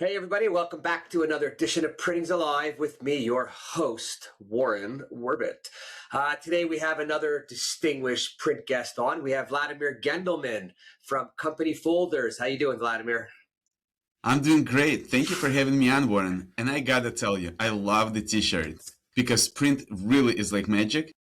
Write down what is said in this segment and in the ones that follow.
Hey everybody, welcome back to another edition of Printing's Alive with me, your host, Warren Werbitt. Today we have another distinguished print guest on. We have Vladimir Gendelman from Company Folders. How you doing, Vladimir? I'm doing great. Thank you for having me on, Warren. And I gotta tell you, I love the t-shirt because print really is like magic,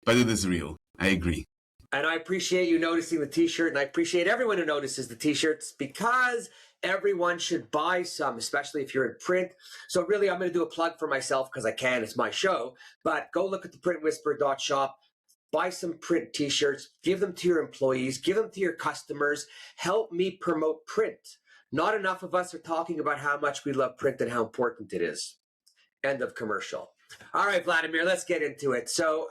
but it is real. I agree. And I appreciate you noticing the t-shirt, and I appreciate everyone who notices the t-shirts because everyone should buy some, especially if you're in print. So really, I'm going to do a plug for myself because I can. It's my show. But go look at the printwhisperer.shop. Buy some print t-shirts. Give them to your employees. Give them to your customers. Help me promote print. Not enough of us are talking about how much we love print and how important it is. End of commercial. All right, Vladimir, let's get into it. So,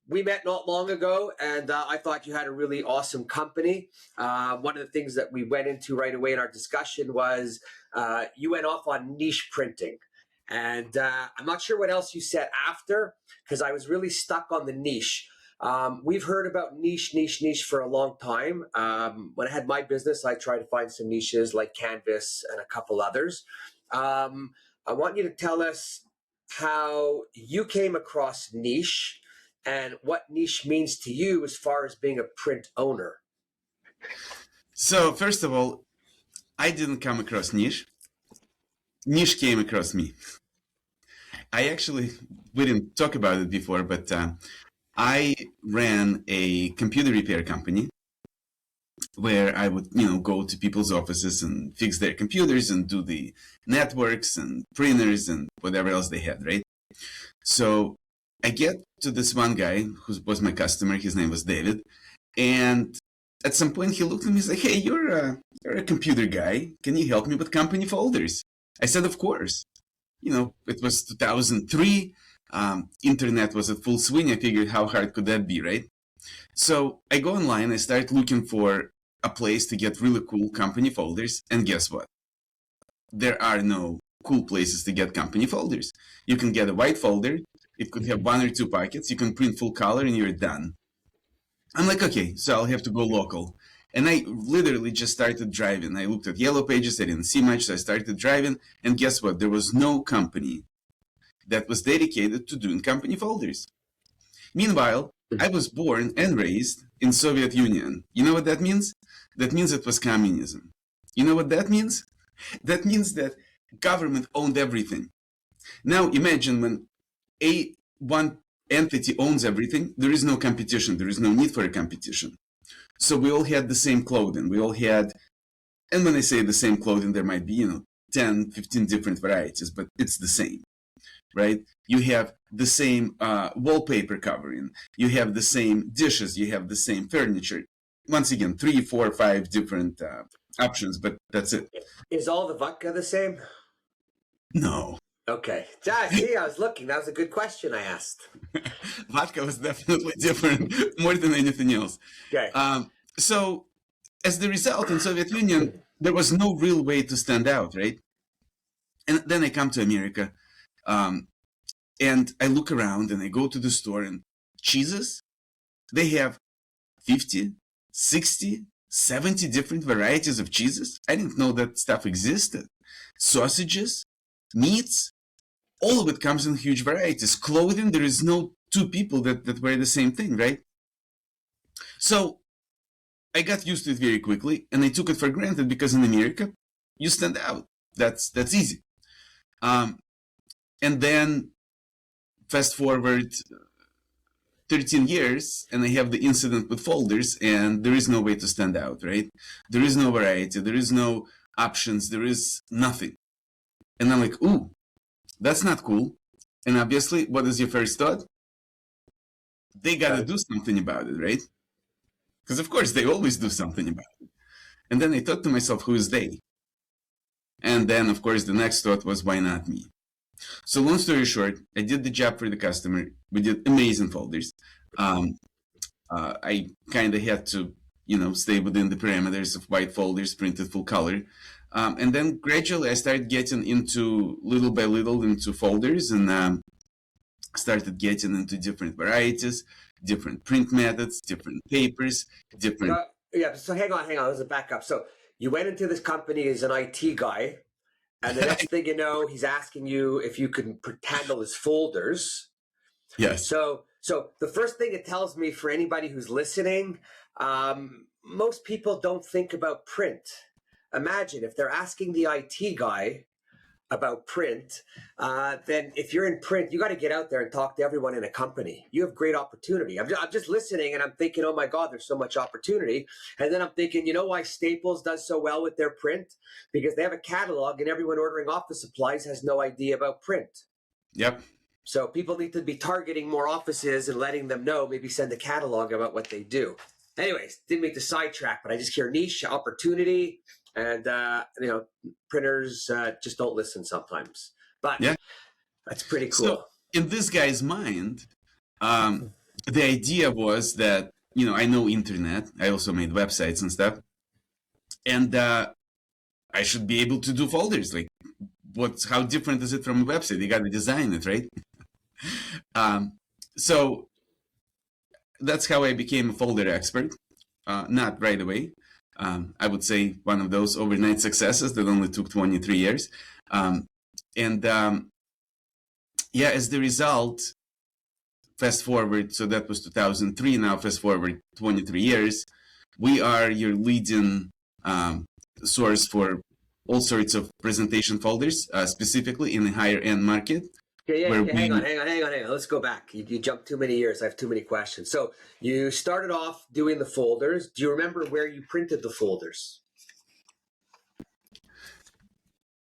we met not long ago, and I thought you had a really awesome company. One of the things that we went into right away in our discussion was you went off on niche printing. And I'm not sure what else you said after, because I was really stuck on the niche. We've heard about niche for a long time. When I had my business, I tried to find some niches like Canvas and a couple others. I want you to tell us how you came across niche and what niche means to you as far as being a print owner. So first of all, I didn't come across niche. Niche came across me. We didn't talk about it before, but I ran a computer repair company where I would, go to people's offices and fix their computers and do the networks and printers and whatever else they had, right? So I get to this one guy who was my customer. His name was David. And at some point he looked at me and he's like, hey, you're a computer guy. Can you help me with company folders? I said, of course. It was 2003. Internet was at full swing. I figured how hard could that be, right? So I go online. I start looking for a place to get really cool company folders. And guess what? There are no cool places to get company folders. You can get a white folder. It could have 1 or 2 pockets. You can print full color and you're done. I'm like, okay, so I'll have to go local. And I literally just started driving. I looked at Yellow Pages. I didn't see much, so I started driving. And guess what? There was no company that was dedicated to doing company folders. Meanwhile, I was born and raised in Soviet Union. You know what that means? That means it was communism. You know what that means? That means that government owned everything. Now imagine when one entity owns everything, there is no competition. There is no need for a competition. So we all had the same clothing. We all had, and when I say the same clothing, there might be, 10, 15 different varieties, but it's the same, right? You have the same wallpaper covering. You have the same dishes. You have the same furniture. Once again, 3, 4, 5 different options, but that's it. Is all the vodka the same? No. Okay. See, I was looking. That was a good question I asked. Vodka was definitely different, more than anything else. Okay. So, as the result, in Soviet Union, there was no real way to stand out, right? And then I come to America, and I look around, and I go to the store, and cheeses, they have 50, 60, 70 different varieties of cheeses. I didn't know that stuff existed. Sausages, meats, all of it comes in huge varieties. Clothing, there is no 2 people that wear the same thing, right? So I got used to it very quickly, and I took it for granted because in America, you stand out. That's easy. And then fast forward 13 years, and I have the incident with folders, and there is no way to stand out, right? There is no variety. There is no options. There is nothing. And I'm like, ooh, that's not cool. And obviously, what is your first thought? They got to do something about it, right? Because of course, they always do something about it. And then I thought to myself, who is they? And then, of course, the next thought was, why not me? So long story short, I did the job for the customer. We did amazing folders. I kind of had to, stay within the parameters of white folders, printed full color. And then gradually I started getting into, little by little, into folders, and started getting into different varieties, different print methods, different papers, different... Yeah, so hang on, there's a backup. So you went into this company as an IT guy, And the next thing you know, he's asking you if you can handle his folders. Yes. So the first thing it tells me for anybody who's listening, most people don't think about print. Imagine if they're asking the IT guy about print, then if you're in print, you got to get out there and talk to everyone in a company. You have great opportunity. I'm just listening and I'm thinking, oh my God, there's so much opportunity. And then I'm thinking, you know why Staples does so well with their print? Because they have a catalog and everyone ordering office supplies has no idea about print. Yep. So people need to be targeting more offices and letting them know, maybe send a catalog about what they do. Anyways, didn't make the sidetrack, but I just hear niche, opportunity, and printers just don't listen sometimes. But yeah, that's pretty cool. So in this guy's mind, the idea was that, I know internet. I also made websites and stuff. And I should be able to do folders. Like, how different is it from a website? You got to design it, right? So that's how I became a folder expert. Not right away. I would say one of those overnight successes that only took 23 years. As the result, fast forward, so that was 2003, now fast forward 23 years, we are your leading source for all sorts of presentation folders, specifically in the higher end market. Hang on. Let's go back. You jumped too many years. I have too many questions. So you started off doing the folders. Do you remember where you printed the folders?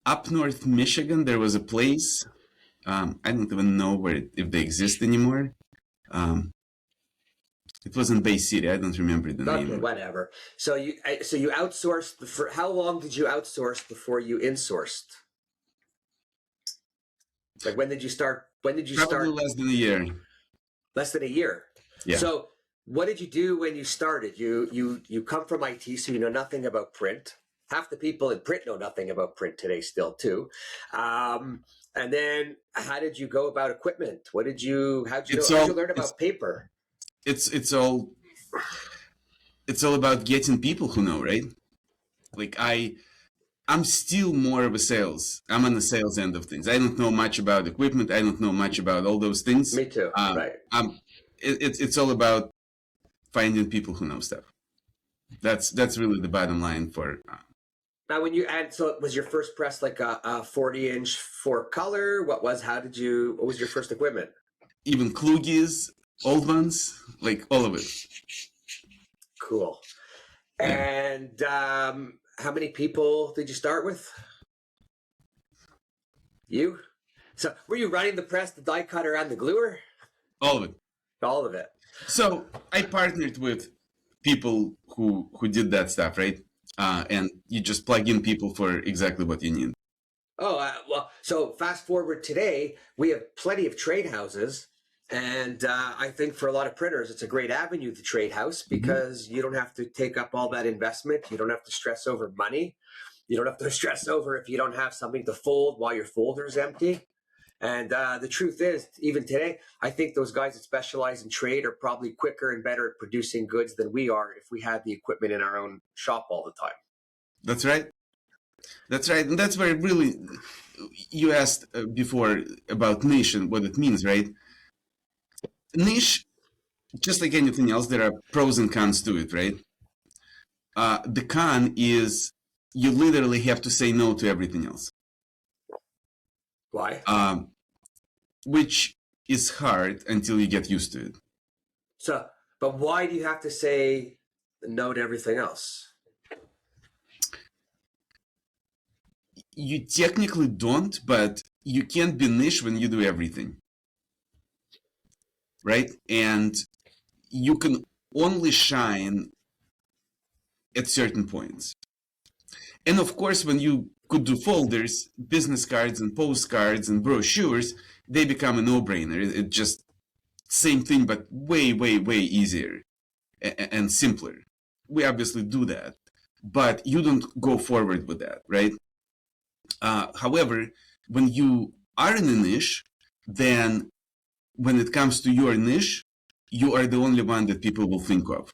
Up north Michigan, there was a place. I don't even know if they exist anymore. It was in Bay City. I don't remember the name. Whatever. So you outsourced. How long did you outsource before you insourced? Like, when did you start? Probably less than a year. Less than a year. Yeah. So what did you do when you started? You come from IT, so you know nothing about print. Half the people in print know nothing about print today still too. And then how did you go about equipment? How'd you learn about paper? It's all about getting people who know, right? Like I'm still more of a sales. I'm on the sales end of things. I don't know much about equipment. I don't know much about all those things. Me too. Right. It's all about finding people who know stuff. That's really the bottom line for. Now, so it was your first press like a 40-inch 4-color? What was your first equipment? Even Klugis, old ones, like all of it. Cool. And how many people did you start with? You? So were you running the press, the die cutter, and the gluer? All of it. All of it. So I partnered with people who did that stuff, right? And you just plug in people for exactly what you need. Oh, so fast forward today, we have plenty of trade houses. And I think for a lot of printers, it's a great avenue, the trade house, because you don't have to take up all that investment. You don't have to stress over money. You don't have to stress over if you don't have something to fold while your folder's empty. And the truth is, even today, I think those guys that specialize in trade are probably quicker and better at producing goods than we are if we had the equipment in our own shop all the time. That's right. That's right. And that's where really, you asked before about niche and what it means, right? Niche, just like anything else, there are pros and cons to it, right? The con is you literally have to say no to everything else. Why? Which is hard until you get used to it. So, but why do you have to say no to everything else? You technically don't, but you can't be niche when you do everything. Right? And you can only shine at certain points. And of course, when you could do folders, business cards and postcards and brochures, they become a no-brainer. It's just same thing, but way, way, way easier and simpler. We obviously do that, but you don't go forward with that, right? However, when you are in a niche, then when it comes to your niche, you are the only one that people will think of.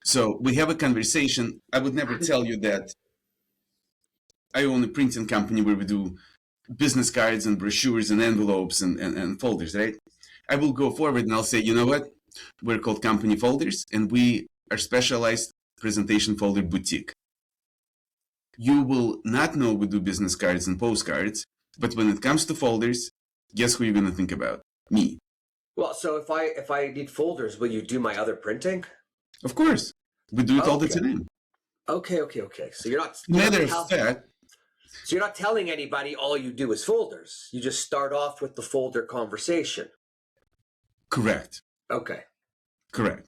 So we have a conversation. I would never tell you that I own a printing company where we do business cards and brochures and envelopes and folders, right? I will go forward and I'll say, you know what? We're called Company Folders, and we are specialized presentation folder boutique. You will not know we do business cards and postcards, but when it comes to folders, guess who you're going to think about? Me. Well, so if I need folders, will you do my other printing? Of course. We do it all the time. Okay. So you're not. Matter of fact. So you're not telling anybody all you do is folders. You just start off with the folder conversation. Correct. Okay. Correct.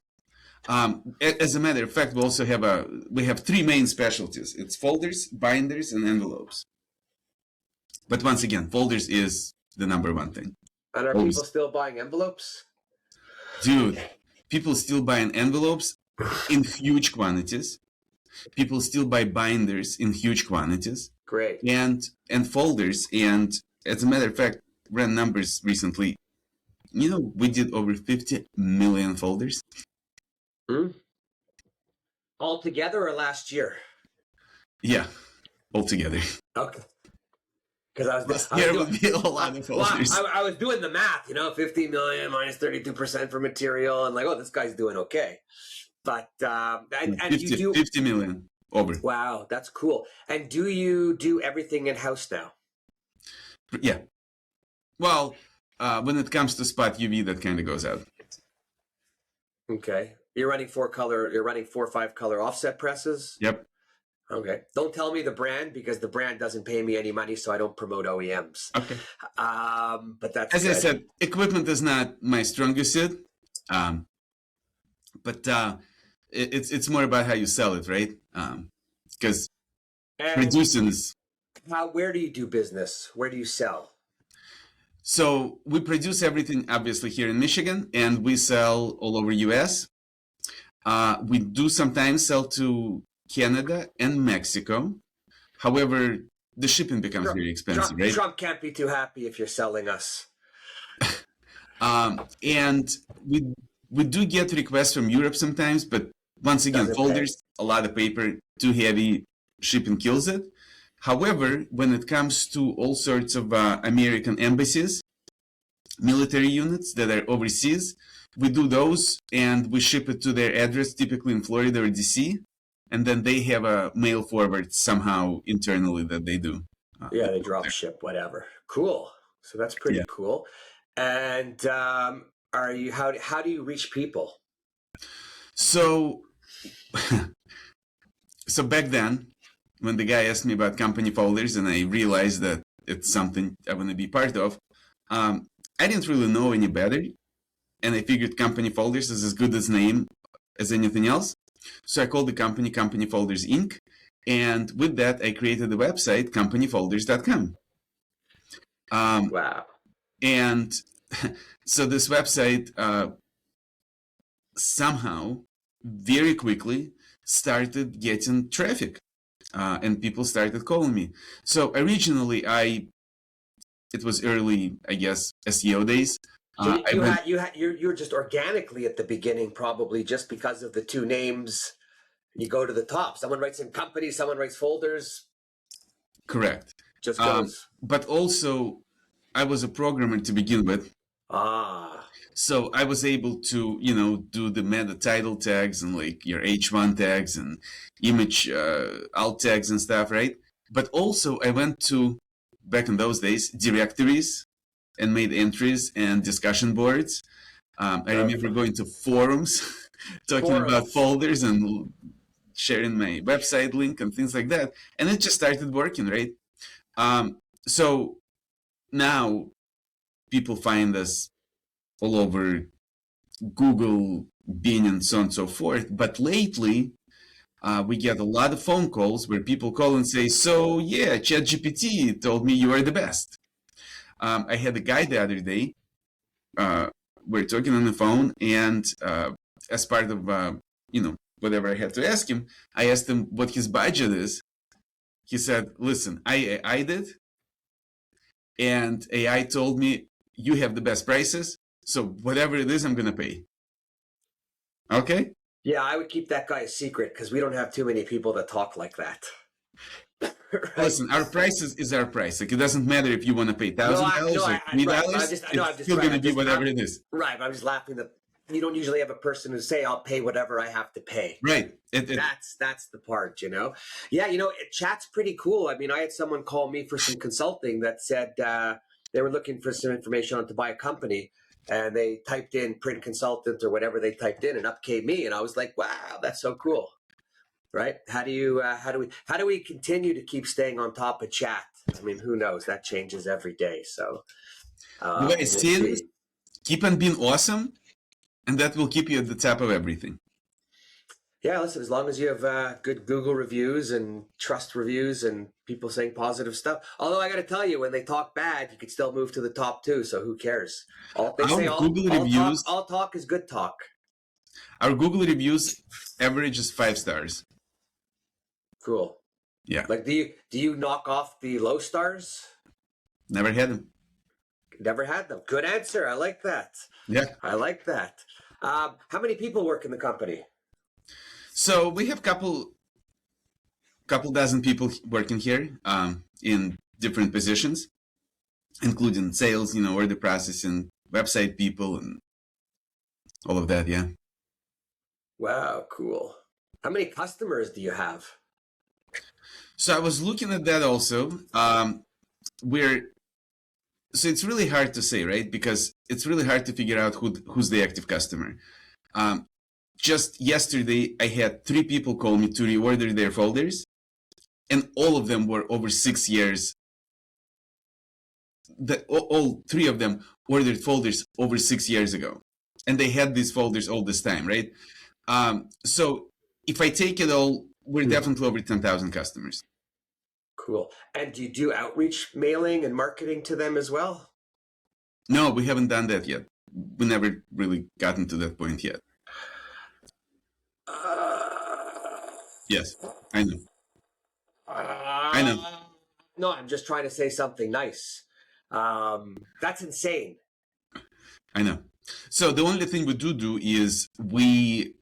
As a matter of fact, we have three main specialties. It's folders, binders, and envelopes. But once again, folders is the number one thing. And are people still buying envelopes? Dude, people still buying envelopes in huge quantities. People still buy binders in huge quantities. Great. And folders. And as a matter of fact, ran numbers recently. You know, we did over 50 million folders. All together or last year? Yeah, altogether. Okay. Because last year would be a lot of folders. Well, I was doing the math, 50 million minus 32% for material, and like, oh, this guy's doing okay. But and 50, you do 50 million over. Wow, that's cool. And do you do everything in house now? Yeah. Well, when it comes to spot UV, that kind of goes out. Okay. You're running 4 or 5 color offset presses? Yep. Okay. Don't tell me the brand, because the brand doesn't pay me any money, so I don't promote OEMs. Okay. But that's as good. I said, equipment is not my strongest suit. But it's more about how you sell it, right? Because producing is. Where do you do business? Where do you sell? So we produce everything, obviously, here in Michigan, and we sell all over US. We do sometimes sell to Canada and Mexico. However, the shipping becomes very expensive, right? Trump can't be too happy if you're selling us. And we do get requests from Europe sometimes, but once again, folders, a lot of paper, too heavy, shipping kills it. However, when it comes to all sorts of American embassies, military units that are overseas, we do those and we ship it to their address, typically in Florida or DC, and then they have a mail forward somehow internally that they do. Yeah, they drop ship, whatever. Cool. So that's pretty cool. And how do you reach people? So back then, when the guy asked me about company folders and I realized that it's something I want to be part of, I didn't really know any better. And I figured company folders is as good a name as anything else. So I called the company Company Folders Inc. And with that, I created the website companyfolders.com. Wow. And so this website somehow very quickly started getting traffic. And people started calling me. So originally, it was early, I guess, SEO days. So you're just organically at the beginning, probably just because of the two names. You go to the top. Someone writes in company, someone writes folders. Correct. Just goes. But also, I was a programmer to begin with. So I was able to, do the meta title tags and like your H1 tags and image alt tags and stuff, right? But also I went to, back in those days, directories and made entries and discussion boards. I remember going to forums, talking about folders and sharing my website link and things like that. And it just started working, right? So now people find us all over Google, Bing, and so on and so forth. But lately, we get a lot of phone calls where people call and say, so yeah, ChatGPT told me you are the best. I had a guy the other day, we're talking on the phone, and as part of, whatever I had to ask him, I asked him what his budget is. He said, listen, I did, and AI told me you have the best prices, so whatever it is, I'm going to pay. Okay? Yeah, I would keep that guy a secret because we don't have too many people that talk like that. right? Listen, our price is our price. Like, it doesn't matter if you want to pay No, $1,000 or right. $3. I'm It's just still right. going to be whatever it is. Right, but I'm just laughing that you don't usually have a person who say, "I'll pay whatever I have to pay." Right. That's the part, you know. Yeah, chat's pretty cool. I mean, I had someone call me for some consulting that said they were looking for some information on to buy a company, and they typed in print consultant or whatever they typed in, and up came me, and I was like, "Wow, that's so cool." Right? How do we continue to keep staying on top of chat? I mean, who knows? That changes every day. So You guys we'll see this? see. Keep on being awesome, and that will keep you at the top of everything. Yeah, listen, as long as you have good Google reviews and trust reviews and people saying positive stuff. Although I got to tell you, when they talk bad, you could still move to the top too. So who cares? They say all talk is good talk. Our Google reviews average is 5 stars. Cool. Yeah. Like, do you knock off the low stars? Never had them. Never had them. Good answer. I like that. Yeah. I like that. How many people work in the company? So we have couple dozen people working here in different positions, including sales, order processing, website people, and all of that. Yeah. Wow, cool. How many customers do you have? So I was looking at that also. So it's really hard to say, right? Because it's really hard to figure out who's the active customer. Just yesterday, I had 3 people call me to reorder their folders, and all of them were over 6 years. All 3 of them ordered folders over 6 years ago, and they had these folders all this time, right? So if I take it all, we're definitely over 10,000 customers. Cool. And do you do outreach mailing and marketing to them as well? No, we haven't done that yet. We never really gotten to that point yet. Yes, I know. I know. No, I'm just trying to say something nice. That's insane. I know. So the only thing we do is when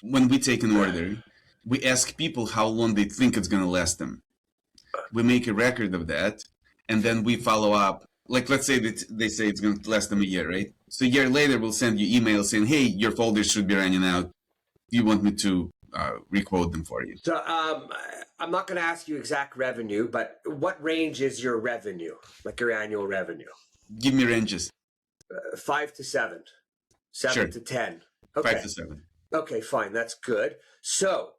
we take an order, we ask people how long they think it's going to last them. We make a record of that, and then we follow up. Like, let's say that they say it's going to last them a year, right? So a year later, we'll send you emails saying, hey, your folders should be running out. Do you want me to requote them for you? So I'm not going to ask you exact revenue, but what range is your revenue, like your annual revenue? Give me ranges. 5 to 7. 7 Sure. to 10. Okay. 5 to 7. Okay, fine. That's good. So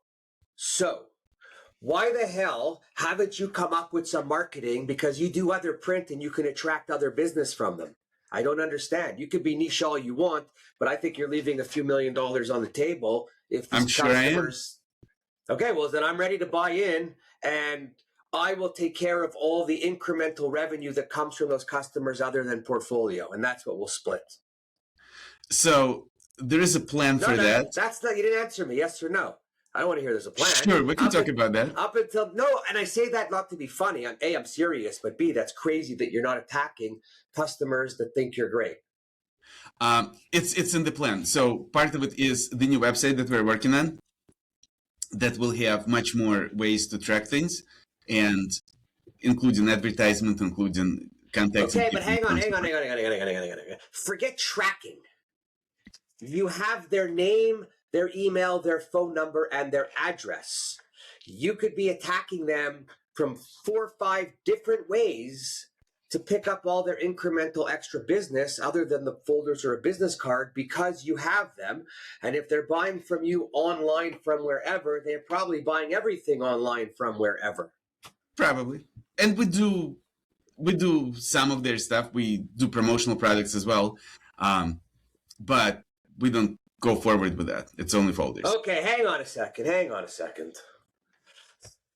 why the hell haven't you come up with some marketing? Because you do other print and you can attract other business from them. I don't understand. You could be niche all you want, but I think you're leaving a few $1 million on the table if these customers. Okay, well then I'm ready to buy in, and I will take care of all the incremental revenue that comes from those customers other than portfolio, and that's what we'll split. So there is a plan for that. That's not. You didn't answer me. Yes or no? I don't want to hear there's a plan. Sure, we can talk about that. Up until and I say that not to be funny. I'm serious, but B, that's crazy that you're not attacking customers that think you're great. It's in the plan. So part of it is the new website that we're working on that will have much more ways to track things, and including advertisement, including contacts. Okay, but hang on. Forget tracking. You have their name, their email, their phone number, and their address. You could be attacking them from 4 or 5 different ways to pick up all their incremental extra business other than the folders or a business card, because you have them. And if they're buying from you online from wherever, they're probably buying everything online from wherever. Probably. And we do some of their stuff. We do promotional products as well. But we don't go forward with that. It's only folders. Okay, hang on a second.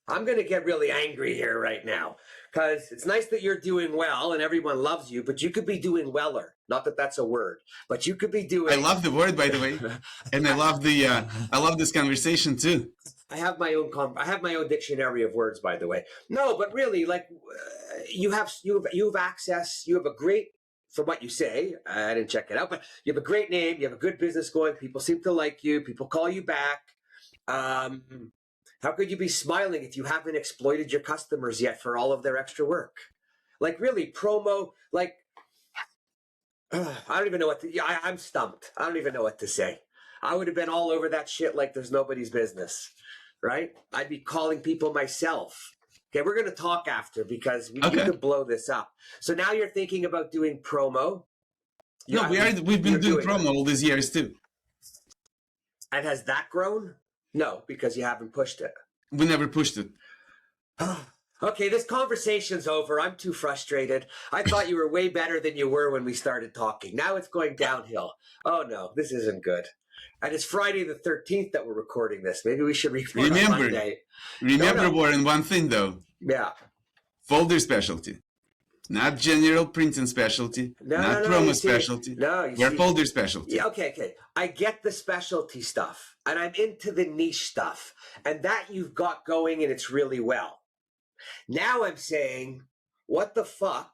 I'm going to get really angry here right now, because it's nice that you're doing well and everyone loves you, but you could be doing weller. Not that that's a word, but you could be doing. I love the word, by the way, and I love this conversation too. I have my own dictionary of words, by the way. No, but really, like, you have access. You have a great, from what you say, I didn't check it out, but you have a great name. You have a good business going. People seem to like you. People call you back. How could you be smiling if you haven't exploited your customers yet for all of their extra work? Like really, promo, like, I don't even know what to, I'm stumped. I don't even know what to say. I would have been all over that shit like there's nobody's business, right? I'd be calling people myself. Okay, we're going to talk after because you could blow this up. So now you're thinking about doing promo. No, we've been doing promo all these years too. And has that grown? No, because you haven't pushed it. We never pushed it. Okay, this conversation's over. I'm too frustrated. I thought you were way better than you were when we started talking. Now it's going downhill. Oh no, this isn't good. And it's Friday the 13th that we're recording this. Maybe we should record on Monday. Remember, Warren, one thing though. Yeah. Folder specialty. Not general printing specialty. Not promo specialty. We're folder specialty. Yeah, okay. I get the specialty stuff. And I'm into the niche stuff. And that you've got going and it's really well. Now I'm saying, what the fuck?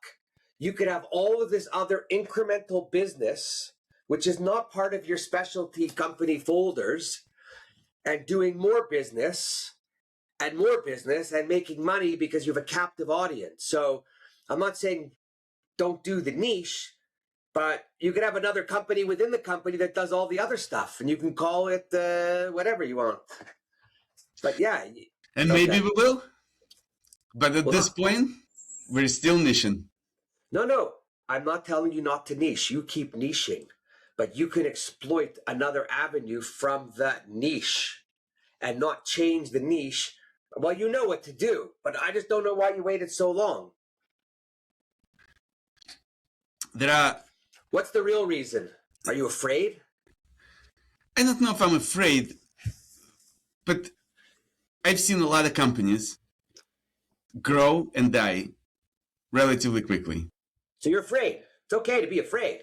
You could have all of this other incremental business, which is not part of your specialty company folders, and doing more business and making money because you have a captive audience. So I'm not saying don't do the niche, but you could have another company within the company that does all the other stuff, and you can call it whatever you want. But yeah. And maybe we will. But at this point, we're still niching. No. I'm not telling you not to niche. You keep niching. But you can exploit another avenue from that niche and not change the niche. Well, you know what to do, but I just don't know why you waited so long. What's the real reason? Are you afraid? I don't know if I'm afraid, but I've seen a lot of companies grow and die relatively quickly. So you're afraid. It's okay to be afraid.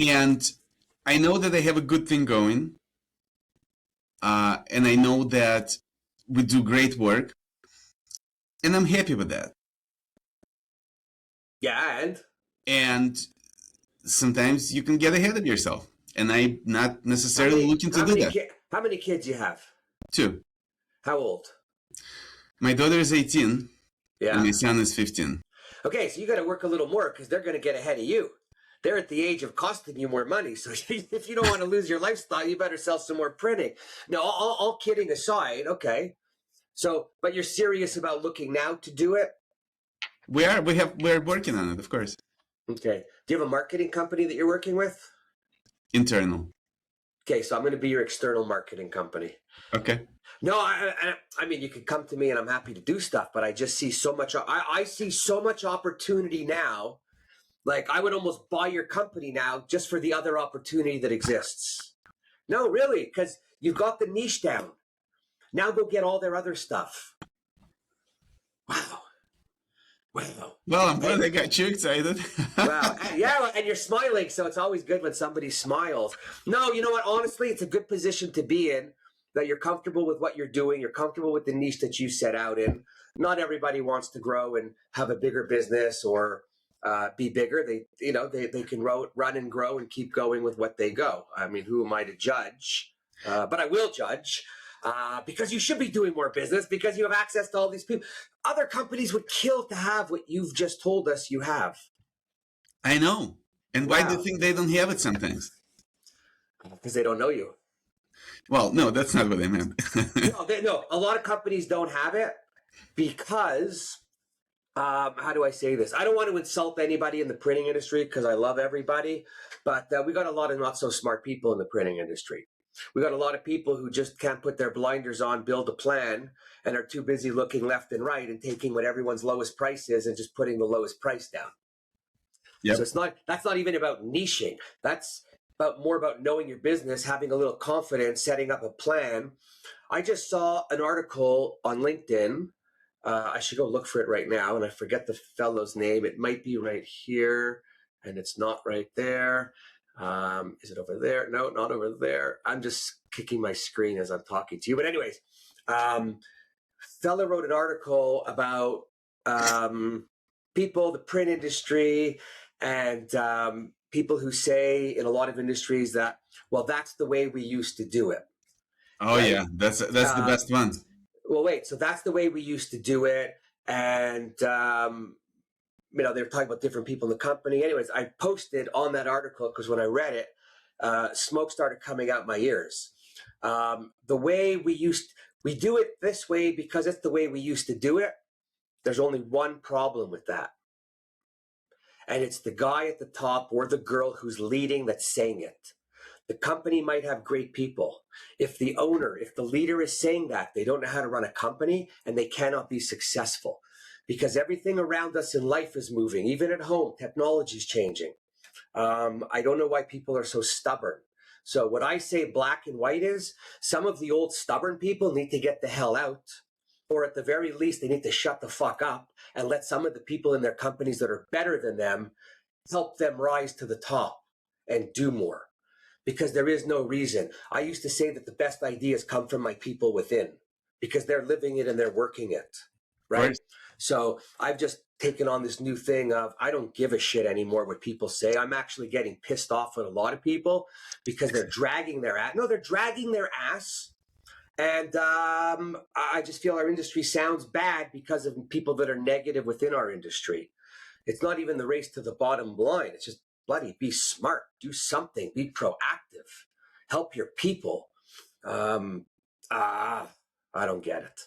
And I know that I have a good thing going. And I know that we do great work. And I'm happy with that. Yeah, and sometimes you can get ahead of yourself. And I'm not necessarily looking to do that. How many kids you have? 2. How old? My daughter is 18. Yeah. And my son is 15. Okay, so you got to work a little more because they're going to get ahead of you. They're at the age of costing you more money. So if you don't want to lose your lifestyle, you better sell some more printing. No, all kidding aside, okay. So, but you're serious about looking now to do it? We're working on it, of course. Okay. Do you have a marketing company that you're working with? Internal. Okay, so I'm going to be your external marketing company. Okay. No, I mean, you could come to me and I'm happy to do stuff, but I just see so much, I see so much opportunity now. Like I would almost buy your company now just for the other opportunity that exists. No, really, because you've got the niche down. Now go get all their other stuff. Wow. Well, I'm glad I got you excited. Wow. Yeah, and you're smiling, so it's always good when somebody smiles. No, you know what? Honestly, it's a good position to be in, that you're comfortable with what you're doing. You're comfortable with the niche that you set out in. Not everybody wants to grow and have a bigger business or be bigger. They can run and grow and keep going with what they go. I mean, who am I to judge? But I will judge. Because you should be doing more business because you have access to all these people. Other companies would kill to have what you've just told us you have. I know. And why do you think they don't have it sometimes? Because they don't know you. Well, no, that's not what I meant. No, a lot of companies don't have it because, how do I say this? I don't want to insult anybody in the printing industry because I love everybody, but we got a lot of not so smart people in the printing industry. We got a lot of people who just can't put their blinders on, build a plan, and are too busy looking left and right and taking what everyone's lowest price is and just putting the lowest price down. Yep. So that's not even about niching. That's more about knowing your business, having a little confidence, setting up a plan. I just saw an article on LinkedIn. I should go look for it right now, and I forget the fellow's name. It might be right here, and it's not right there. Is it over there? No, not over there. I'm just kicking my screen as I'm talking to you. But anyways, fella wrote an article about people, the print industry, and people who say in a lot of industries that, well, that's the way we used to do it. Oh, right? Yeah, that's the best one. Well, wait. So that's the way we used to do it, and they were talking about different people in the company. Anyways, I posted on that article because when I read it, smoke started coming out my ears. The way we do it this way because it's the way we used to do it. There's only one problem with that. And it's the guy at the top or the girl who's leading that's saying it. The company might have great people. If the owner, if the leader is saying that, they don't know how to run a company and they cannot be successful because everything around us in life is moving. Even at home, technology is changing. I don't know why people are so stubborn. So what I say black and white is some of the old stubborn people need to get the hell out, or at the very least, they need to shut the fuck up and let some of the people in their companies that are better than them help them rise to the top and do more. Because there is no reason. I used to say that the best ideas come from my people within because they're living it and they're working it, right? So I've just taken on this new thing of I don't give a shit anymore what people say. I'm actually getting pissed off at a lot of people because they're dragging their ass. No, they're dragging their ass. And I just feel our industry sounds bad because of people that are negative within our industry. It's not even the race to the bottom line. It's just bloody be smart, do something, be proactive, help your people. I don't get it.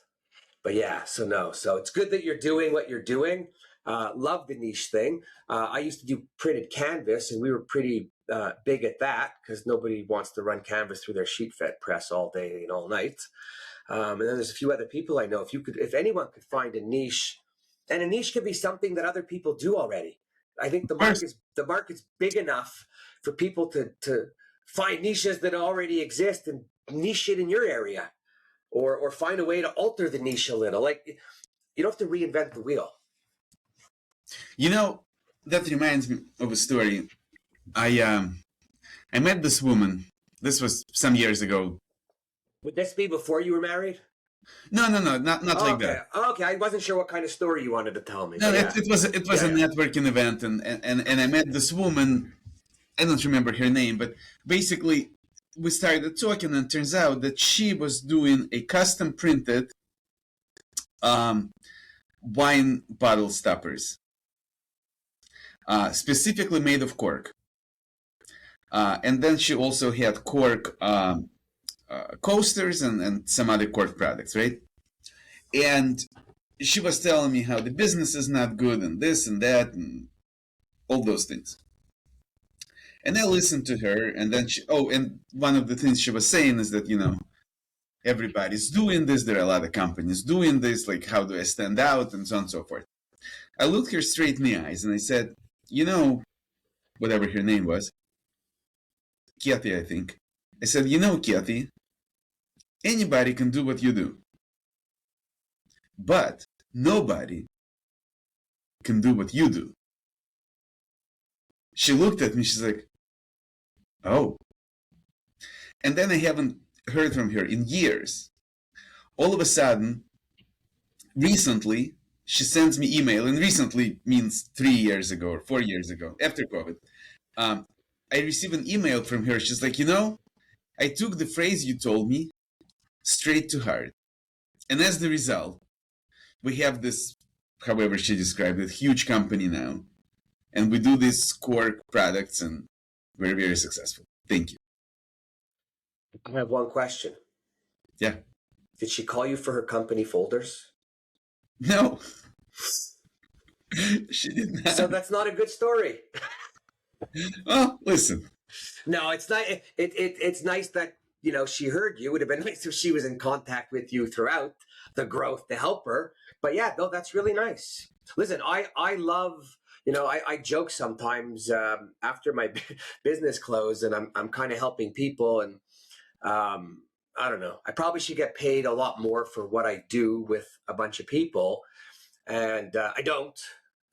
But yeah, so no. So it's good that you're doing what you're doing. Love the niche thing. I used to do printed canvas, and we were pretty big at that because nobody wants to run canvas through their sheet fed press all day and all night. And then there's a few other people I know. If anyone could find a niche, and a niche could be something that other people do already. I think the market's big enough for people to find niches that already exist and niche it in your area, or find a way to alter the niche a little. Like you don't have to reinvent the wheel. You know, that reminds me of a story. I met this woman. This was some years ago. Would this be before you were married? No, not like that. Okay, I wasn't sure what kind of story you wanted to tell me. No, yeah. it was a networking event, and I met this woman. I don't remember her name, but basically we started talking, and it turns out that she was doing a custom printed wine bottle stoppers, specifically made of cork. And then she also had cork coasters and some other cork products, right? And she was telling me how the business is not good and this and that and all those things. And I listened to her, and then and one of the things she was saying is that, everybody's doing this. There are a lot of companies doing this. Like, how do I stand out? And so on and so forth. I looked her straight in the eyes and I said, whatever her name was, Kathy, I think. I said, Kathy, anybody can do what you do. But nobody can do what you do. She looked at me, she's like, oh. And then I haven't heard from her in years. All of a sudden, recently, she sends me email, and recently means 3 years ago or 4 years ago, after COVID. I received an email from her. She's like, I took the phrase you told me straight to heart. And as the result, we have this, however she described it, huge company now. And we do these cork products, and we're very successful. Thank you. I have one question. Yeah. Did she call you for her company folders? No. She did not. So that's not a good story. Well, listen. No, it's not. It's nice that she heard you. It would have been nice if she was in contact with you throughout the growth to help her. But yeah, no, that's really nice. Listen, I love. I joke sometimes after my business closed, and I'm kind of helping people, and I don't know. I probably should get paid a lot more for what I do with a bunch of people, and I don't.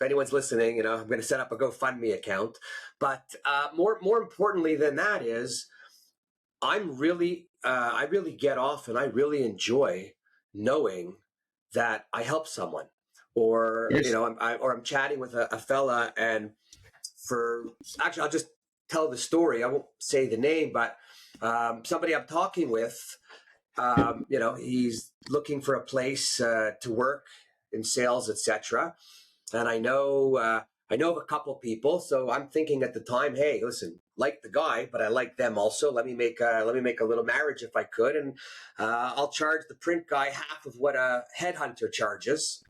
If anyone's listening, I'm going to set up a GoFundMe account. But more importantly than that is, I really get off, and I really enjoy knowing that I help someone, or Yes. I'm chatting with a fella, and I'll just tell the story. I won't say the name, but somebody I'm talking with, He's looking for a place to work in sales, etc. And I know of a couple people, so I'm thinking at the time, hey, listen, like the guy, but I like them also. Let me make a little marriage if I could, and I'll charge the print guy half of what a headhunter charges,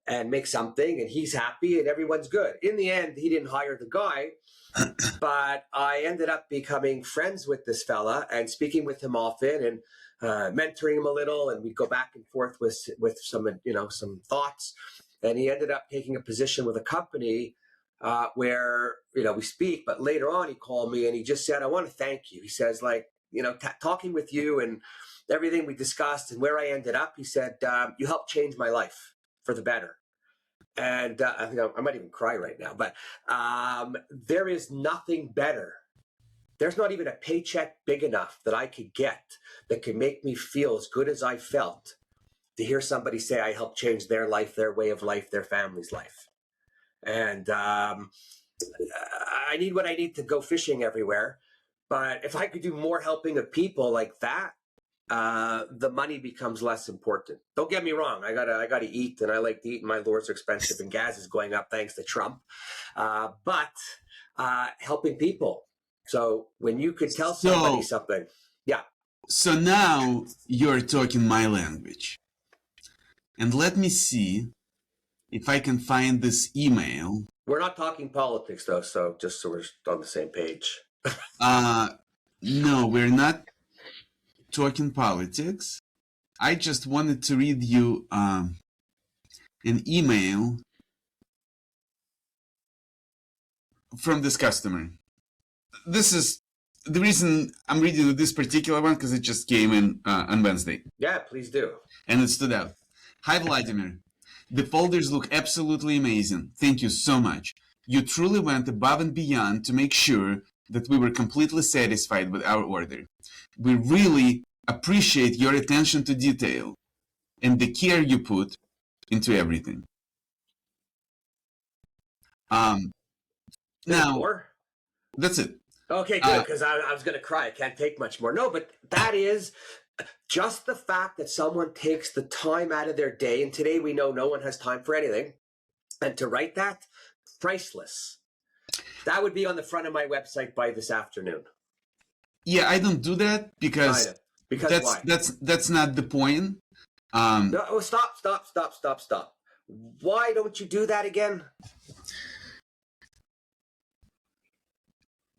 and make something, and he's happy, and everyone's good. In the end, he didn't hire the guy, but I ended up becoming friends with this fella and speaking with him often and mentoring him a little, and we'd go back and forth with some thoughts. And he ended up taking a position with a company where we speak. But later on, he called me and he just said, "I want to thank you." He says, talking with you and everything we discussed and where I ended up. He said, "You helped change my life for the better." And I might even cry right now, but there is nothing better. There's not even a paycheck big enough that I could get that could make me feel as good as I felt to hear somebody say I helped change their life, their way of life, their family's life. And I need what I need to go fishing everywhere. But if I could do more helping of people like that, the money becomes less important. Don't get me wrong. I gotta eat, and I like to eat, and my lures are expensive, and gas is going up thanks to Trump. But helping people. So when you could tell somebody something, yeah. So now you're talking my language. And let me see if I can find this email. We're not talking politics, though, so just so we're on the same page. No, we're not talking politics. I just wanted to read you an email from this customer. This is the reason I'm reading this particular one, because it just came in on Wednesday. Yeah, please do. And it stood out. Hi, Vladimir. The folders look absolutely amazing. Thank you so much. You truly went above and beyond to make sure that we were completely satisfied with our order. We really appreciate your attention to detail and the care you put into everything. Now, more? That's it. Okay, good, because I was going to cry. I can't take much more. No, but that is just the fact that someone takes the time out of their day, and today we know no one has time for anything, and to write that, priceless. That would be on the front of my website by this afternoon. Yeah, I don't do that because why? That's not the point. No, stop. Why don't you do that again?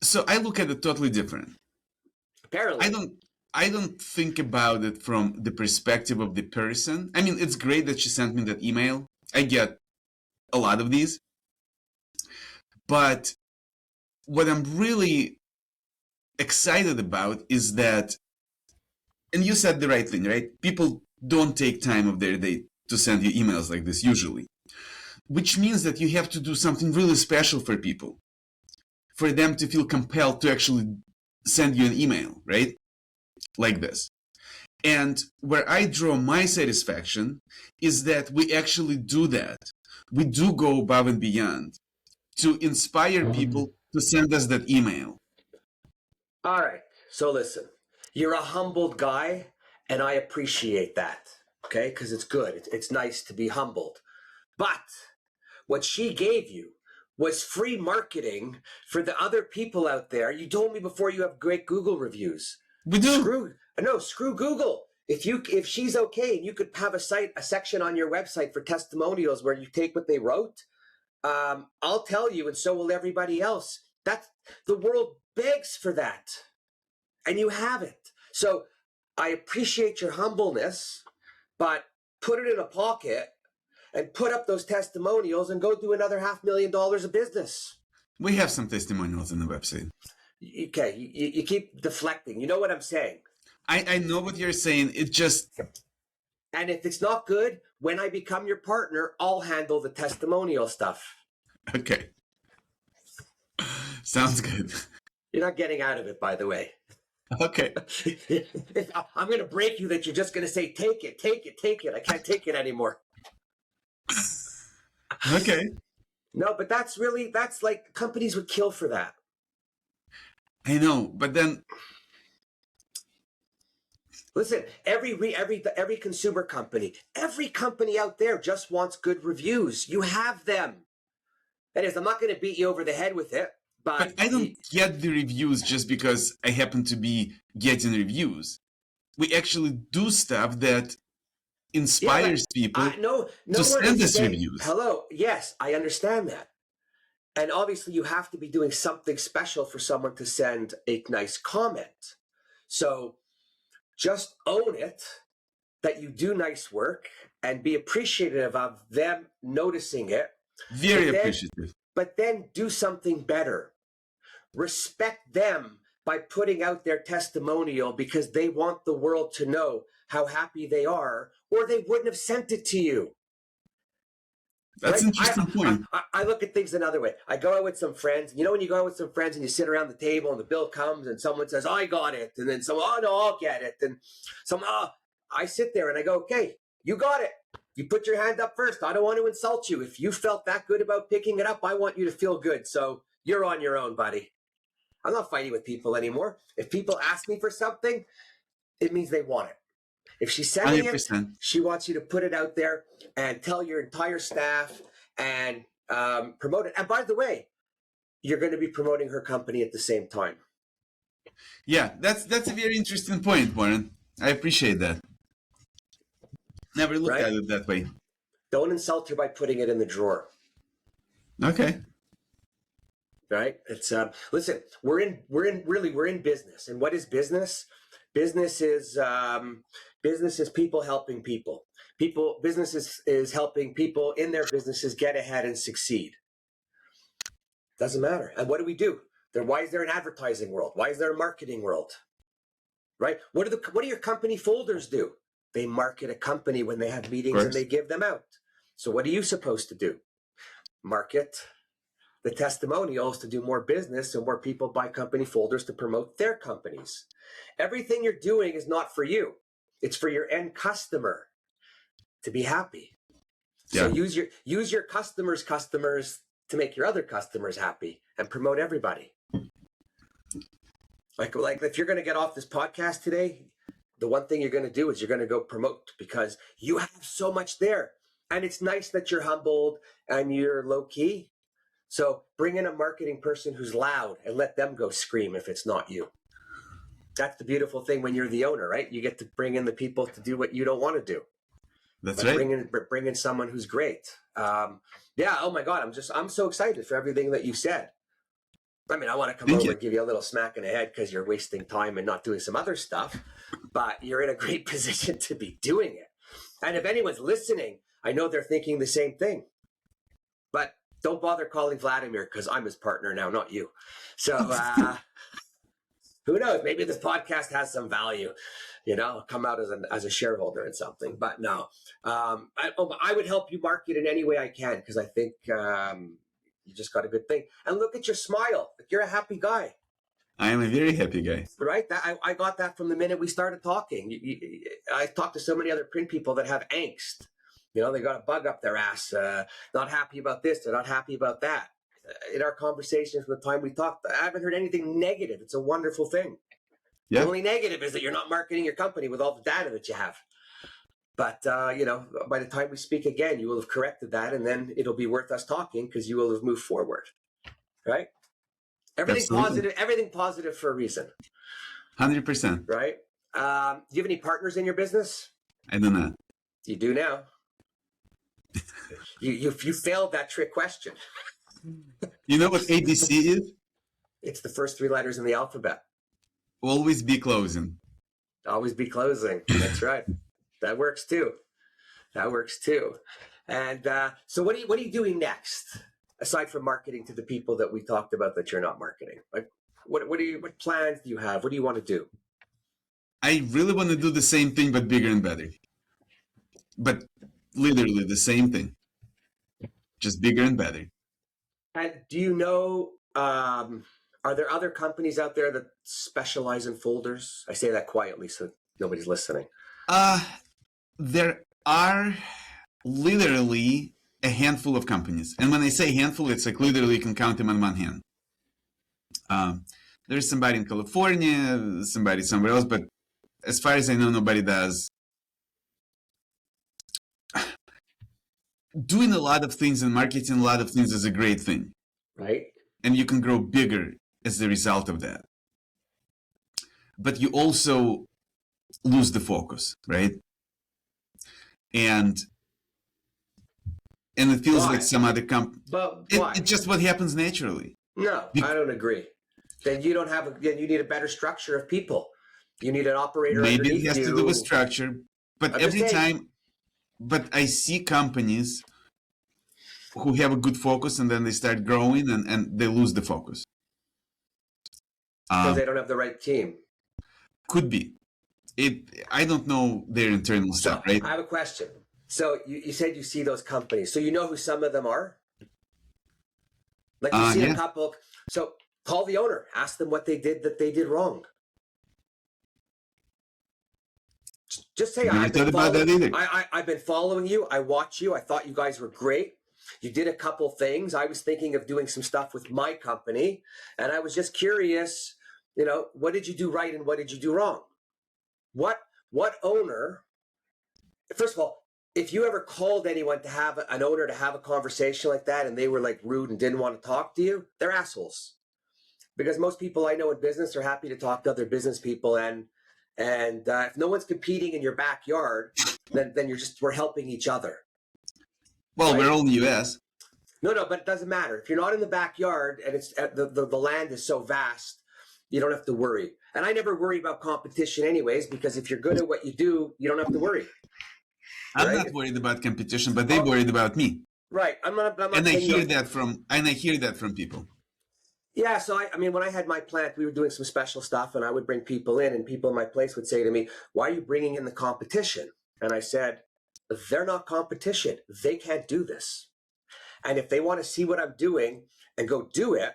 So I look at it totally different. Apparently. I don't think about it from the perspective of the person. I mean, it's great that she sent me that email. I get a lot of these. But what I'm really excited about is that, and you said the right thing, right? People don't take time of their day to send you emails like this usually, which means that you have to do something really special for people, for them to feel compelled to actually send you an email, right? Like this. And where I draw my satisfaction is that we actually do that. We do go above and beyond to inspire people to send us that email. All right. So listen, you're a humbled guy, and I appreciate that, okay? Because it's good. It's nice to be humbled. But what she gave you was free marketing for the other people out there. You told me before you have great Google reviews. We do. Screw Google. If she's okay, and you could have a section on your website for testimonials where you take what they wrote, I'll tell you, and so will everybody else. That's the world begs for that, and you have it. So I appreciate your humbleness, but put it in a pocket and put up those testimonials and go do another $500,000 of business. We have some testimonials on the website. Okay, you keep deflecting. You know what I'm saying. I know what you're saying. It just... And if it's not good, when I become your partner, I'll handle the testimonial stuff. Okay. Sounds good. You're not getting out of it, by the way. Okay. I'm going to break you that you're just going to say, take it. I can't take it anymore. Okay. No, but that's like companies would kill for that. I know, but then Listen, every consumer company, every company out there just wants good reviews. You have them. That is, I'm not going to beat you over the head with it, But I don't get the reviews just because I happen to be getting reviews. We actually do stuff that inspires people no to one send is us saying, reviews. hello, yes, I understand that. And obviously you have to be doing something special for someone to send a nice comment. So just own it, that you do nice work, and be appreciative of them noticing it. Very appreciative. But then do something better. Respect them by putting out their testimonial, because they want the world to know how happy they are, or they wouldn't have sent it to you. That's an interesting point. I look at things another way. I go out with some friends. You know, when you go out with some friends and you sit around the table and the bill comes and someone says, I got it. And then someone, oh, no, I'll get it. And someone, I sit there and I go, okay, you got it. You put your hand up first. I don't want to insult you. If you felt that good about picking it up, I want you to feel good. So you're on your own, buddy. I'm not fighting with people anymore. If people ask me for something, it means they want it. If she's sending 100%. it, she wants you to put it out there and tell your entire staff and promote it. And by the way, you're going to be promoting her company at the same time. Yeah, that's a very interesting point, Warren. I appreciate that. Never looked at it that way. Don't insult her by putting it in the drawer. Okay. Right? It's listen, we're in business. And what is business? Business is people helping people. Business is helping people in their businesses get ahead and succeed. Doesn't matter. And what do? Why is there an advertising world? Why is there a marketing world? Right? What do your company folders do? They market a company when they have meetings and they give them out. So what are you supposed to do? Market the testimonials to do more business and more people buy company folders to promote their companies. Everything you're doing is not for you. It's for your end customer to be happy. So use your customers to make your other customers happy and promote everybody. Like if you're going to get off this podcast today, the one thing you're going to do is you're going to go promote, because you have so much there. And it's nice that you're humbled and you're low key. So bring in a marketing person who's loud and let them go scream if it's not you. That's the beautiful thing when you're the owner, right? You get to bring in the people to do what you don't want to do. That's right. Bring in someone who's great. Yeah. Oh my God. I'm so excited for everything that you said. I mean, I want to come over and give you a little smack in the head because you're wasting time and not doing some other stuff, but you're in a great position to be doing it. And if anyone's listening, I know they're thinking the same thing, but don't bother calling Vladimir, because I'm his partner now, not you. So who knows? Maybe this podcast has some value. You know, I'll come out as a shareholder in something. But no, I would help you market in any way I can, because I think you just got a good thing. And look at your smile. Like, you're a happy guy. I am a very happy guy. Right? I got that from the minute we started talking. I talked to so many other print people that have angst. You know, they got a bug up their ass, not happy about this, they're not happy about that. In our conversations from the time we talked, I haven't heard anything negative. It's a wonderful thing. Yeah. The only negative is that you're not marketing your company with all the data that you have. But, you know, by the time we speak again, you will have corrected that, and then it'll be worth us talking because you will have moved forward. Right? Everything positive for a reason. 100%. Right? Do you have any partners in your business? I do not. You do now. You failed that trick question. You know what ABC is? It's the first 3 letters in the alphabet. Always be closing. Always be closing. That's right. That works too. And so what are you doing next, aside from marketing to the people that we talked about that you're not marketing? Like, what plans do you have? What do you want to do? I really want to do the same thing, but bigger and better. But literally the same thing, just bigger and better. And do you know, are there other companies out there that specialize in folders? I say that quietly so nobody's listening. There are literally a handful of companies. And when I say handful, it's like literally you can count them on one hand. There's somebody in California, somebody somewhere else, but as far as I know, nobody does. Doing a lot of things and marketing a lot of things is a great thing. Right. And you can grow bigger as a result of that. But you also lose the focus, right? And it feels Why? like some other But why? It's just what happens naturally. No, I don't agree. Then you don't have then you need a better structure of people. You need an operator Maybe it underneath has you. to do with structure, but I'm every just saying. time, but I see companies who have a good focus and then they start growing and they lose the focus. Because they don't have the right team. Could be. I don't know their internal stuff, right? I have a question. So you said you see those companies. So you know who some of them are? Like you see a couple. So call the owner. Ask them what they did that they did wrong. Just say, I've been following you. I watch you. I thought you guys were great. You did a couple things. I was thinking of doing some stuff with my company. And I was just curious, what did you do right and what did you do wrong? What owner, first of all, if you ever called anyone to have an owner to have a conversation like that and they were like rude and didn't want to talk to you, they're assholes. Because most people I know in business are happy to talk to other business people. And if no one's competing in your backyard, then we're helping each other. Well, right? We're all in the U.S. No, but it doesn't matter. If you're not in the backyard and it's the land is so vast, you don't have to worry. And I never worry about competition anyways, because if you're good at what you do, you don't have to worry. I'm not worried about competition, but they're worried about me. Right. I'm not and I hear that from people. Yeah, so I mean, when I had my plant, we were doing some special stuff, and I would bring people in, and people in my place would say to me, "Why are you bringing in the competition?" And I said, "They're not competition. They can't do this. And if they want to see what I'm doing and go do it,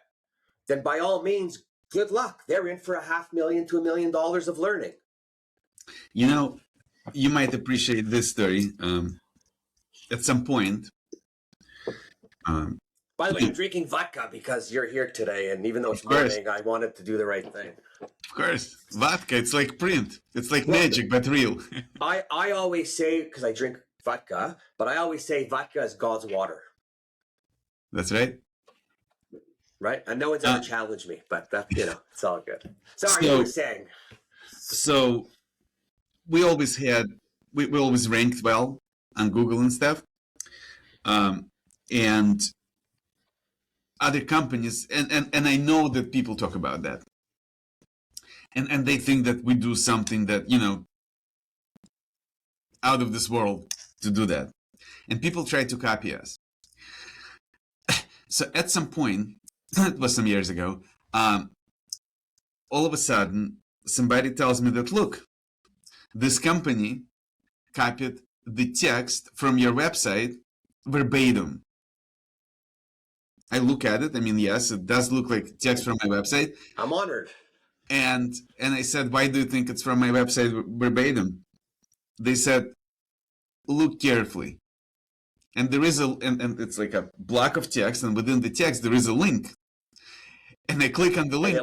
then by all means, good luck. They're in for $500,000 to $1 million of learning." You might appreciate this story at some point. By the way, I'm drinking vodka because you're here today, and even though it's morning, I wanted to do the right thing. Of course. Vodka, it's like print. It's like magic, but real. I always say, because I drink vodka, but I always say vodka is God's water. That's right. Right? And no one's ever challenged me, but that, it's all good. Sorry, you were saying. So we always ranked well on Google and stuff. And other companies, and I know that people talk about that. And they think that we do something that, out of this world to do that. And people try to copy us. So at some point, it was some years ago, all of a sudden, somebody tells me that, look, this company copied the text from your website verbatim. I look at it. I mean, yes, it does look like text from my website. I'm honored. And I said, why do you think it's from my website verbatim? They said, look carefully. And there is and it's like a block of text, and within the text there is a link. And I click on the link.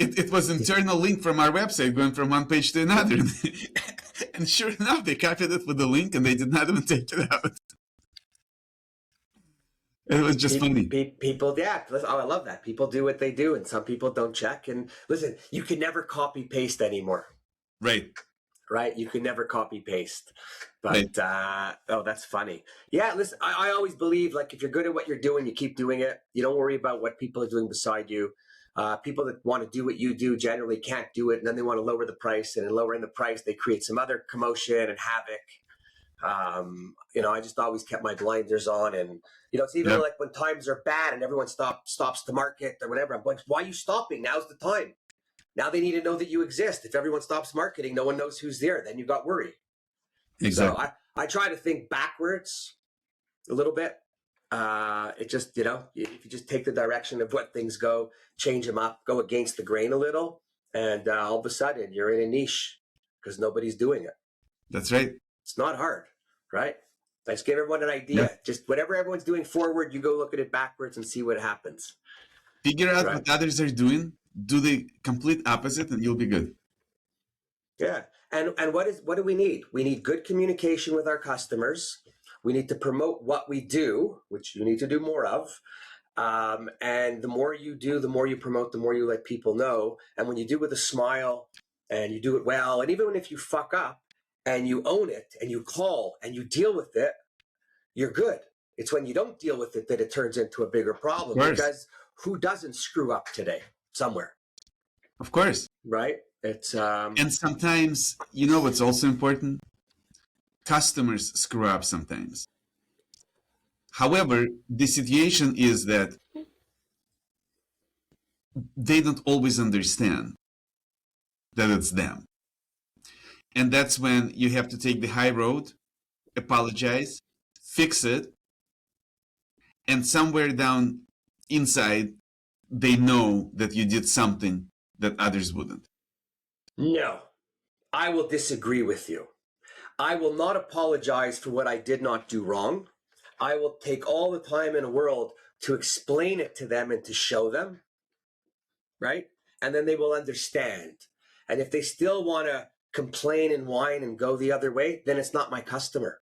It was an internal link from our website going from one page to another. And sure enough, they copied it with the link and they did not even take it out. It was just funny. People, I love that. People do what they do, and some people don't check. And listen, you can never copy paste anymore. Right. You can never copy paste. But that's funny. Yeah, listen, I always believe, like, if you're good at what you're doing, you keep doing it. You don't worry about what people are doing beside you. People that want to do what you do generally can't do it, and then they want to lower the price. And in lowering the price, they create some other commotion and havoc. I just always kept my blinders on, and it's even like when times are bad and everyone stops to market or whatever. I'm like, why are you stopping? Now's the time. Now they need to know that you exist. If everyone stops marketing, no one knows who's there. Then you got worried. Exactly. So I try to think backwards a little bit. It just, if you just take the direction of what things go, change them up, go against the grain a little, and all of a sudden you're in a niche because nobody's doing it. That's right. It's not hard, right? Let's give everyone an idea. Yeah. Just whatever everyone's doing forward, you go look at it backwards and see what happens. Figure out what others are doing, do the complete opposite, and you'll be good. Yeah. And what do we need? We need good communication with our customers. We need to promote what we do, which you need to do more of. And the more you do, the more you promote, the more you let people know. And when you do it with a smile and you do it well, and even if you fuck up and you own it and you call and you deal with it, you're good. It's when you don't deal with it that it turns into a bigger problem, because who doesn't screw up today somewhere? Of course. Right? It's And sometimes, you know what's also important? Customers screw up sometimes. However, the situation is that they don't always understand that it's them. And that's when you have to take the high road, apologize, fix it, and somewhere down inside, they know that you did something that others wouldn't. No, I will disagree with you. I will not apologize for what I did not do wrong. I will take all the time in the world to explain it to them and to show them, right? And then they will understand. And if they still want to complain and whine and go the other way, then it's not my customer.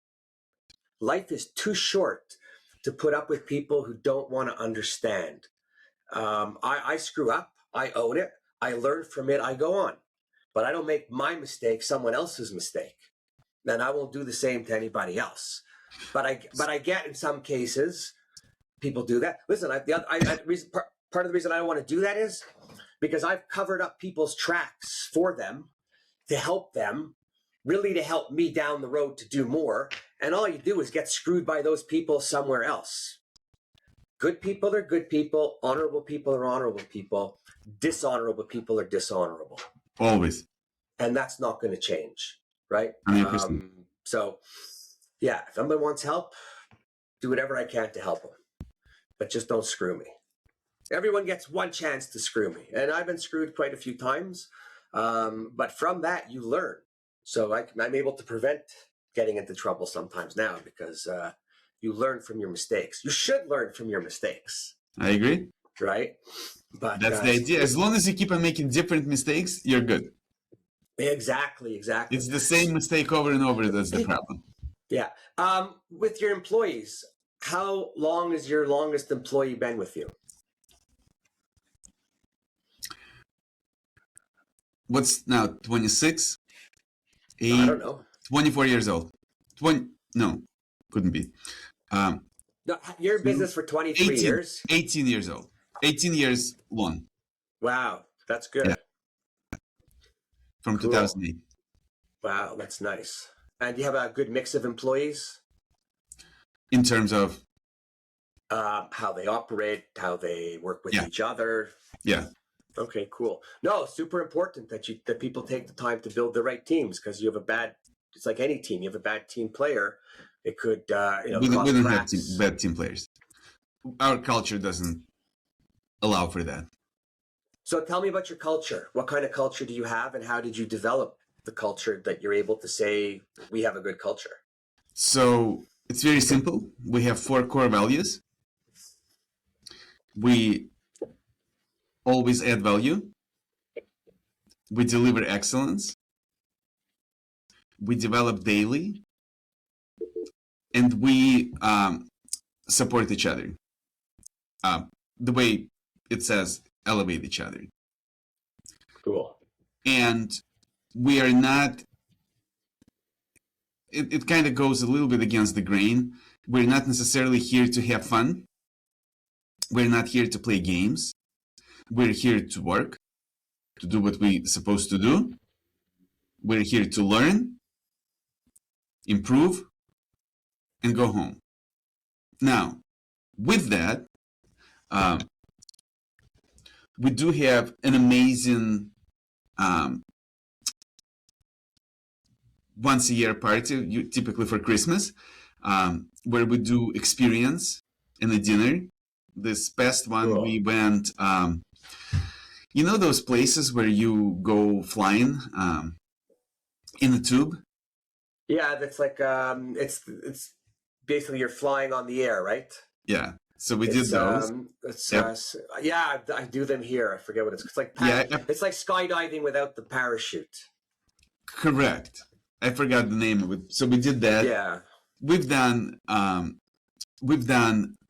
Life is too short to put up with people who don't want to understand. I screw up. I own it. I learn from it. I go on. But I don't make my mistake someone else's mistake. Then I won't do the same to anybody else. But I get in some cases people do that. Listen, part of the reason I don't want to do that is because I've covered up people's tracks for them to help them, really to help me down the road to do more. And all you do is get screwed by those people somewhere else. Good people are good people. Honorable people are honorable people. Dishonorable people are dishonorable. Always. And that's not going to change, right? 100%. So, yeah, if somebody wants help, do whatever I can to help them. But just don't screw me. Everyone gets one chance to screw me. And I've been screwed quite a few times. But from that, you learn. So I'm able to prevent getting into trouble sometimes now because you learn from your mistakes. You should learn from your mistakes. I agree. Right? But that's the idea. As long as you keep on making different mistakes, you're good. Exactly. It's the same mistake over and over. That's the problem. Yeah. With your employees, how long has your longest employee been with you? What's now 26? I don't know. 24 years old. No, couldn't be. No, you're in business for 23 years. 18 years old. 18 years long. Wow, that's good. Yeah. From cool. 2008. Wow, that's nice. And you have a good mix of employees? In terms of? How they operate, how they work with each other. Yeah. Okay, cool. No, super important that people take the time to build the right teams, because you have it's like any team. You have a bad team player, it could, we don't have bad team players. Our culture doesn't allow for that. So tell me about your culture. What kind of culture do you have, and how did you develop the culture that you're able to say we have a good culture? So it's very simple. We have 4 core values. We always add value. We deliver excellence. We develop daily. And we support each other. The way it says, elevate each other. Cool. And we are not, it kind of goes a little bit against the grain. We're not necessarily here to have fun. We're not here to play games. We're here to work, to do what we're supposed to do. We're here to learn, improve, and go home. Now, with that, we do have an amazing once-a-year party, typically for Christmas, where we do experience and a dinner. This past one, cool. We went, you know those places where you go flying in a tube? Yeah, that's like, it's basically you're flying on the air, right? Yeah, so we did those. Yeah, I do them here. I forget what it's like. It's like skydiving without the parachute. Correct. I forgot the name of it. So we did that. Yeah. We've done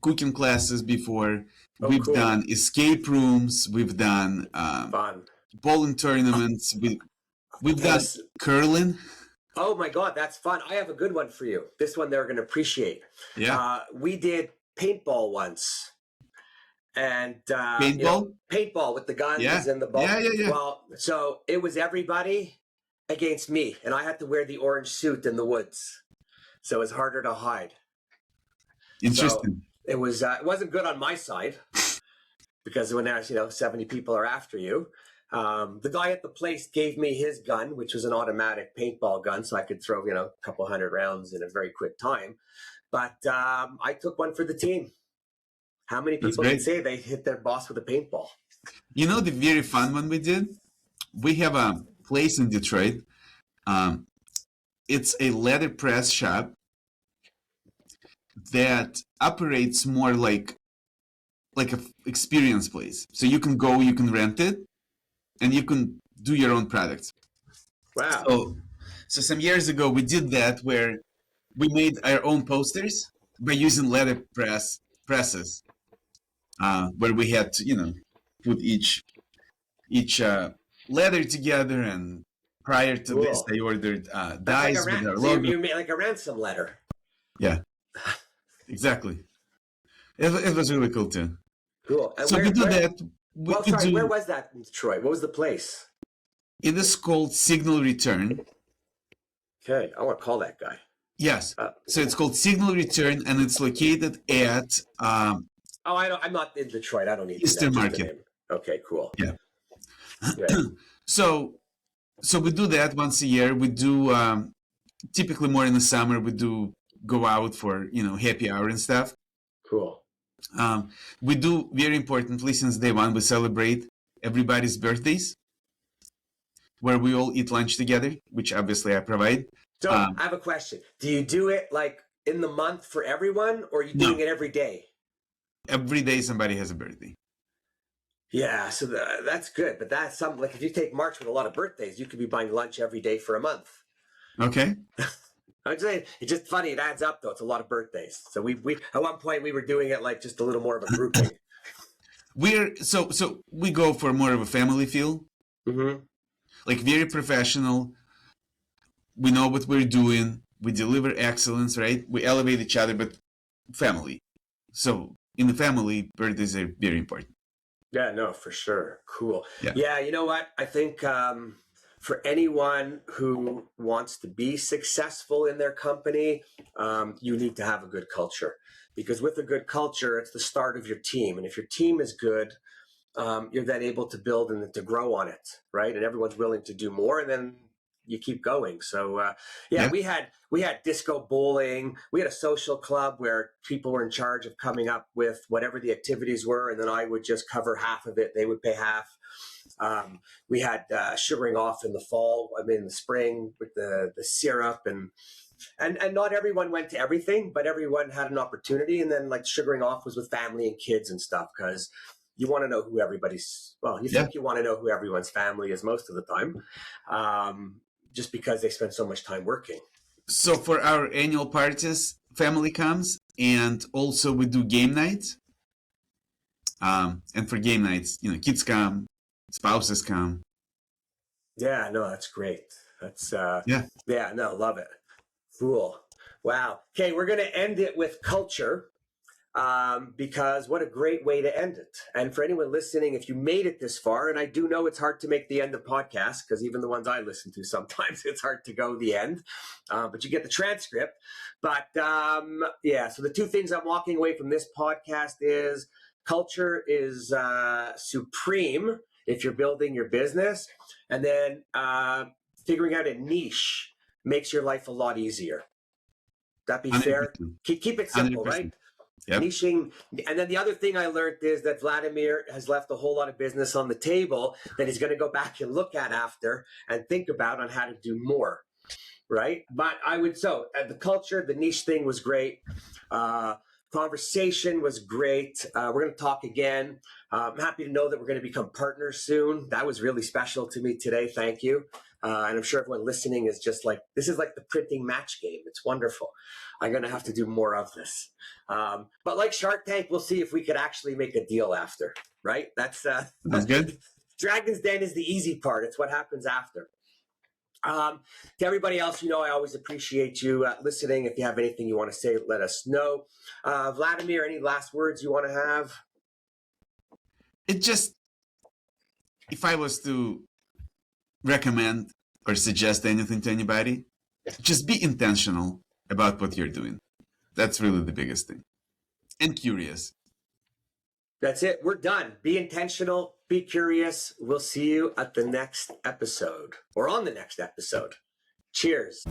cooking classes before. Oh, We've cool. done escape rooms. We've done Fun. bowling tournaments. We've done Yes. curling. Oh my God, that's fun. I have a good one for you. This one they're going to appreciate. Yeah. We did paintball once. And Paintball? Paintball with the guns Yeah. and the ball. Yeah. Well, so it was everybody against me, and I had to wear the orange suit in the woods, so it was harder to hide. Interesting. So it wasn't good on my side because when there's 70 people are after you. The guy at the place gave me his gun, which was an automatic paintball gun, so I could throw a couple hundred rounds in a very quick time. But I took one for the team. How many people can say they hit their boss with a paintball? The very fun one we did? We have a place in Detroit. It's a leather press shop that operates more like a experience place. So you can go, you can rent it, and you can do your own products. Wow. So some years ago, we did that where we made our own posters by using leather presses. Where we had to, put each leather together, and prior to this, they ordered dies with our logo. You made like a ransom letter. Yeah, exactly. It was really cool too. Cool. And so we do that. Where was that in Detroit? What was the place? It is called Signal Return. Okay, I want to call that guy. Yes. So it's called Signal Return, and it's located at. I'm not in Detroit. I don't need Eastern Market. Okay, cool. Yeah. So we do that once a year. We do typically more in the summer. We do go out for happy hour and stuff. Cool. We do, very importantly, since day one, we celebrate everybody's birthdays, where we all eat lunch together, which obviously I provide. So I have a question. Do you do it like in the month for everyone, or are you doing it every day? Every day somebody has a birthday. Yeah, so that's good. But that's something like if you take March with a lot of birthdays, you could be buying lunch every day for a month. Okay. I'm saying it's just funny. It adds up, though. It's a lot of birthdays. So we at one point we were doing it like just a little more of a grouping. So we go for more of a family feel. Mm-hmm. Like very professional. We know what we're doing. We deliver excellence, right? We elevate each other, but family. So in the family, birthdays are very important. Yeah, no, for sure. Cool. Yeah, you know what? I think for anyone who wants to be successful in their company, you need to have a good culture. Because with a good culture, it's the start of your team. And if your team is good, you're then able to build and to grow on it, right? And everyone's willing to do more, and then you keep going. So we had disco bowling. We had a social club where people were in charge of coming up with whatever the activities were, and then I would just cover half of it. They would pay half. We had sugaring off in the fall. In the spring with the syrup, and not everyone went to everything, but everyone had an opportunity. And then like sugaring off was with family and kids and stuff, because you want to know who everybody's. Well, you think you want to know who everyone's family is most of the time. Just because they spend so much time working. So for our annual parties, family comes, and also we do game nights. And for game nights, kids come, spouses come. Yeah, no, that's great. That's love it. Cool. Wow. Okay, we're going to end it with culture. Because what a great way to end it. And for anyone listening, if you made it this far, and I do know it's hard to make the end of podcasts, because even the ones I listen to, sometimes it's hard to go the end, but you get the transcript. But so the two things I'm walking away from this podcast is culture is supreme if you're building your business, and then figuring out a niche makes your life a lot easier. That be 100%. Fair? Keep it simple, 100%. Right? Yep. Niching. And then the other thing I learned is that Vladimir has left a whole lot of business on the table that he's going to go back and look at after and think about on how to do more. Right. But the culture, the niche thing was great. Conversation was great. We're going to talk again. I'm happy to know that we're going to become partners soon. That was really special to me today. Thank you. And I'm sure everyone listening is just like, this is like the printing match game. It's wonderful. I'm going to have to do more of this. But like Shark Tank, we'll see if we could actually make a deal after, right? That's good. Dragon's Den is the easy part. It's what happens after. To everybody else, I always appreciate you listening. If you have anything you want to say, let us know. Vladimir, any last words you want to have? If I was to recommend or suggest anything to anybody, just be intentional about what you're doing. That's really the biggest thing. And curious. That's it. We're done. Be intentional. Be curious. We'll see you at the next episode or on the next episode. Cheers.